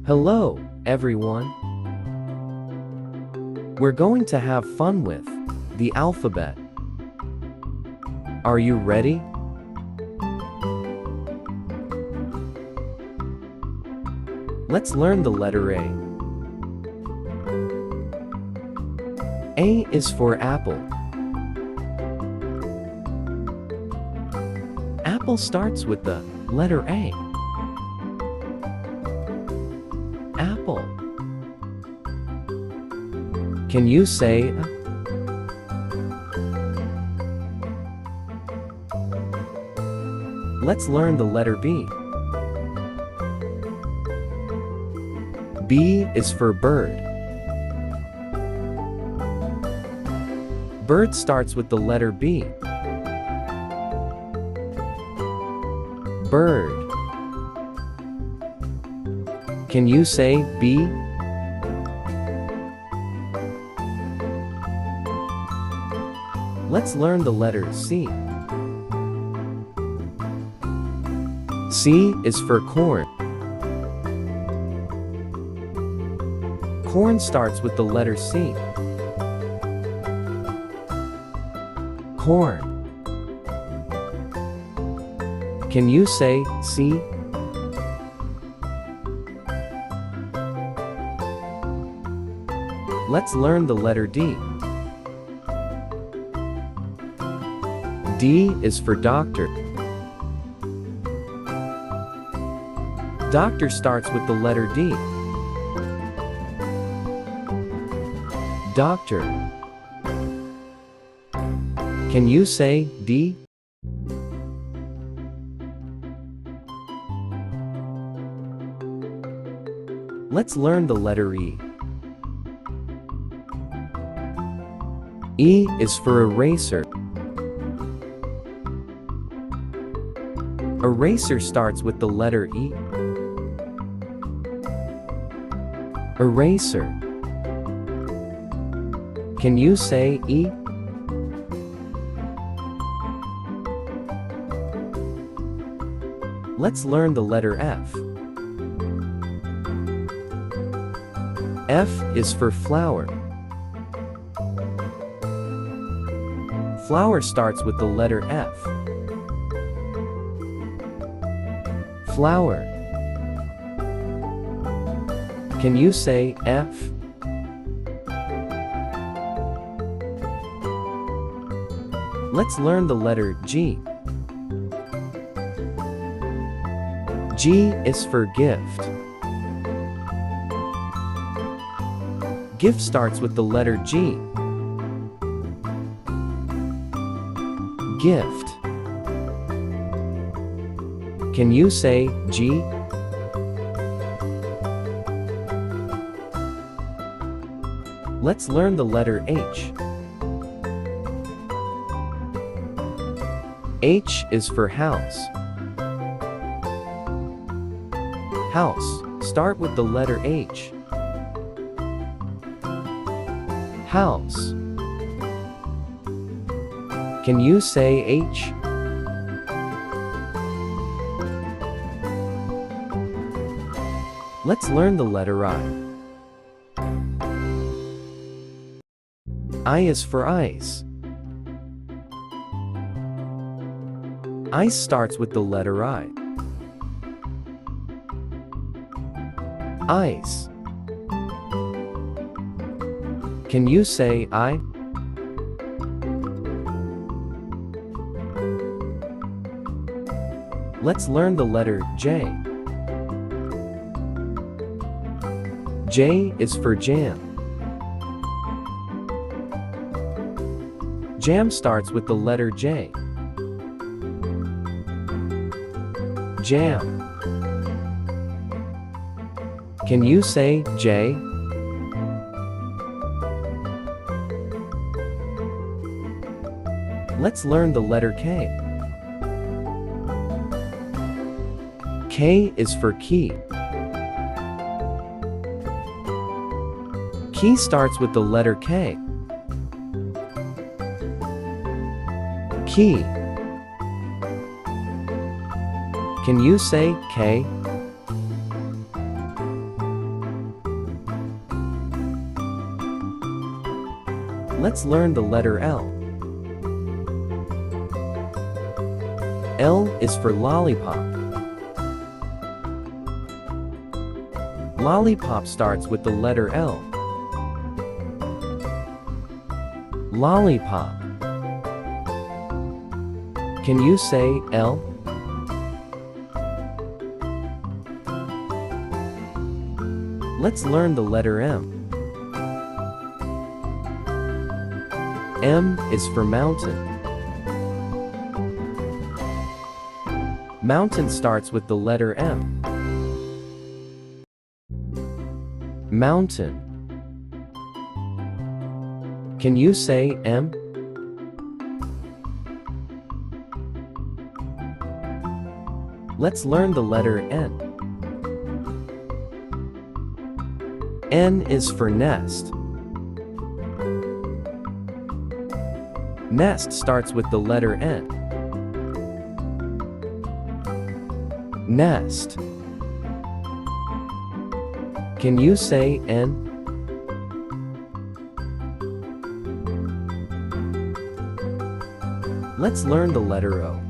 Hello, everyone. We're going to have fun with the alphabet. Are you ready? Let's learn the letter A. A is for apple. Apple starts with the letter A. Apple. Can you say a? Let's learn the letter B. B is for bird. Bird starts with the letter B. Bird. Can you say B? Let's learn the letter C. C is for corn. Corn starts with the letter C. Corn. Can you say C? Let's learn the letter D. D is for doctor. Doctor starts with the letter D. Doctor. Can you say D? Let's learn the letter E. E is for eraser. Eraser starts with the letter E. Eraser. Can you say E? Let's learn the letter F. F is for flower. Flower starts with the letter F. Flower. Can you say F? Let's learn the letter G. G is for gift. Gift starts with the letter G. Gift. Can you say G? Let's learn the letter H. H is for house. House. Start with the letter H. House. Can you say H? Let's learn the letter I. I is for ice. Ice starts with the letter I. Ice. Can you say I? Let's learn the letter J. J is for jam. Jam starts with the letter J. Jam. Can you say J? Let's learn the letter K. K is for key. Key starts with the letter K. Key. Can you say K? Let's learn the letter L. L is for lollipop. Lollipop starts with the letter L. Lollipop. Can you say L? Let's learn the letter M. M is for mountain. Mountain starts with the letter M. Mountain. Can you say M? Let's learn the letter N. N is for nest. Nest starts with the letter N. Nest. Can you say N? Let's learn the letter O.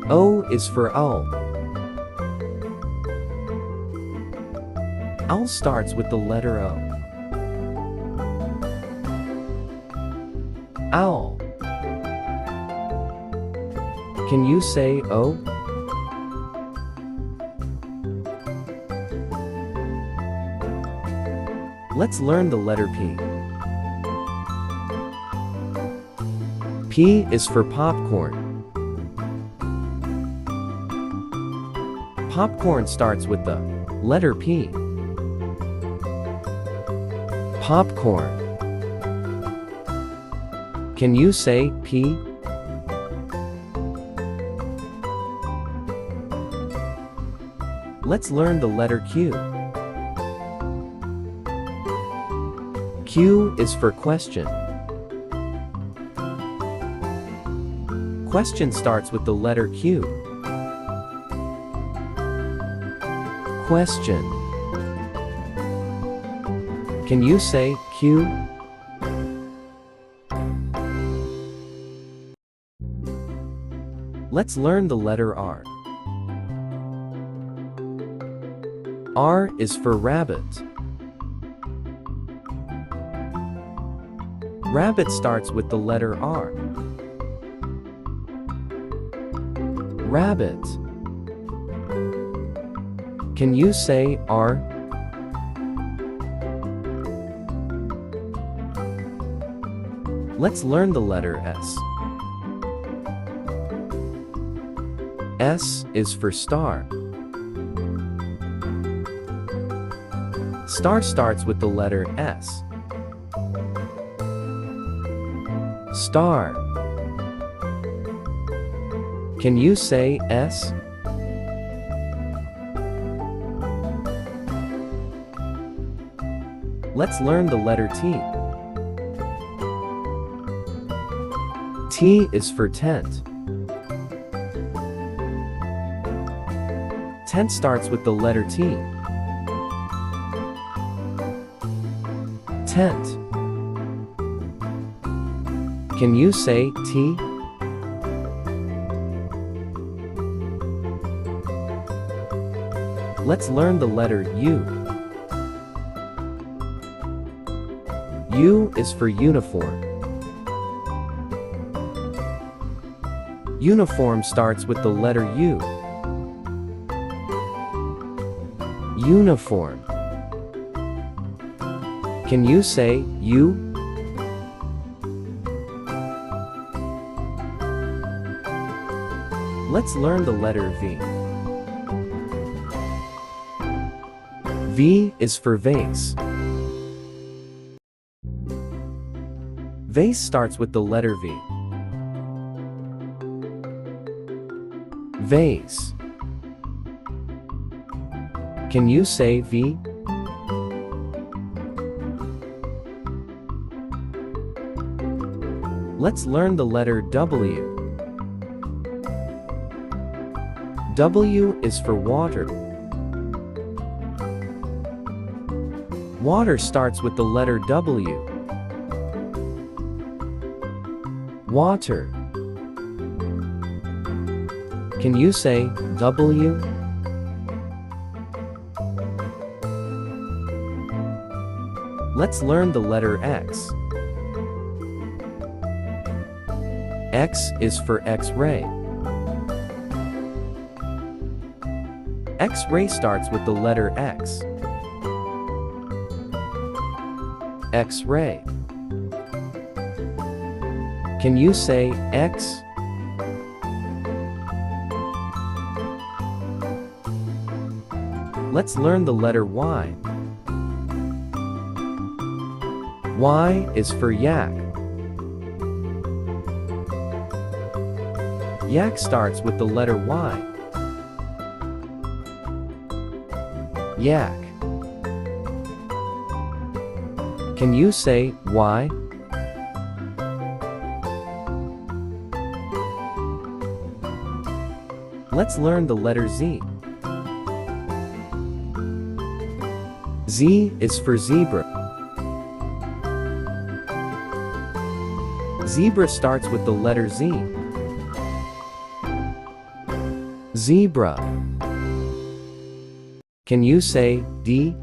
O is for owl. Owl starts with the letter O. Owl. Can you say O? Let's learn the letter P. P is for popcorn. Popcorn starts with the letter P. Popcorn. Can you say P? Let's learn the letter Q. Q is for question. Question starts with the letter Q. Question. Can you say Q? Let's learn the letter R. R is for rabbit. Rabbit starts with the letter R. Rabbit. Can you say R? Let's learn the letter S. S is for star. Star starts with the letter S. Star. Can you say S? Let's learn the letter T. T is for tent. Tent starts with the letter T. Tent. Can you say T? Let's learn the letter U. U is for uniform. Uniform starts with the letter U. Uniform. Can you say U? Let's learn the letter V. V is for vase. Vase starts with the letter V. Vase. Can you say V? Let's learn the letter W. W is for water. Water starts with the letter W. Water. Can you say W? Let's learn the letter X. X is for X-ray. X-ray starts with the letter X. X-ray. Can you say X? Let's learn the letter Y. Y is for yak. Yak starts with the letter Y. Yak. Can you say Y? Let's learn the letter Z. Z is for zebra. Zebra starts with the letter Z. Zebra. Can you say D?